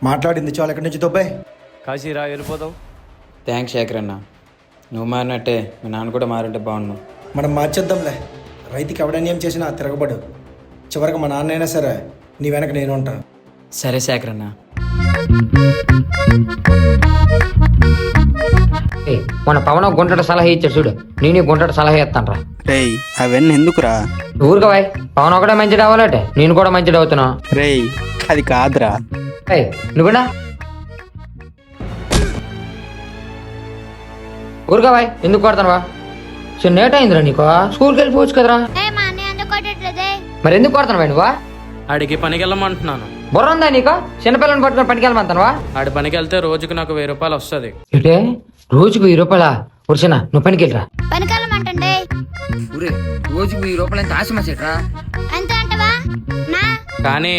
మాట్లాడింది చాలు, ఎక్కడి నుంచి దొబ్బాయి. కాశీరా వెళ్ళిపోదాం. థ్యాంక్స్ శేఖర్ అన్న. నువ్వు మారినట్టే మీ నాన్న కూడా మారింటే బాగున్నావు. మనం మార్చేద్దాంలే. రైతుకి ఎవడన్యం చేసినా తిరగబడు. చివరికి మా నాన్నైనా సరే నీ వెనక నేను ఉంటా. సరే శేఖర్ అన్న. మన పవన్ గుంటట సలహా ఇచ్చాడు చూడు, నేను గుంటట సలహా ఇస్తాను రా. రేయ్ అవన్నీ ఎందుకురా? ఊరుగా బాయ్, పవన్ ఒకటే మంచిది అవ్వాలంటే నేను కూడా మంచిది అవుతున్నా. రేయ్ అది కాదురా. నువ్వునా ఊరుగా బాయ్, ఎందుకు కొడతానువా? చిన్న అయిందిరా నీకు, స్కూల్కి వెళ్ళిపోవచ్చు కదరా. మరి ఎందుకు కొడతాను బాయ్ నువ్వా? ఆడికి పనికి వెళ్ళమంటున్నాను. బుర్ర ఉందా నీకు? చిన్నపిల్లని పట్టుకొని పనికి వెళ్ళమంటానువా? ఆడి పనికి వెళ్తే రోజుకి నాకు 1000 రూపాయలు వస్తుంది. ఏంటే రోజుకు 1000 రూపాయలా? ఉడిసిన నువ్వు పనికి వెళ్ళరా. పనికాలమంటే రోజుకు 1000 రూపాయలు ఎంత ఆశ మాసేట్రా. ఎంత అంటవా? కానీ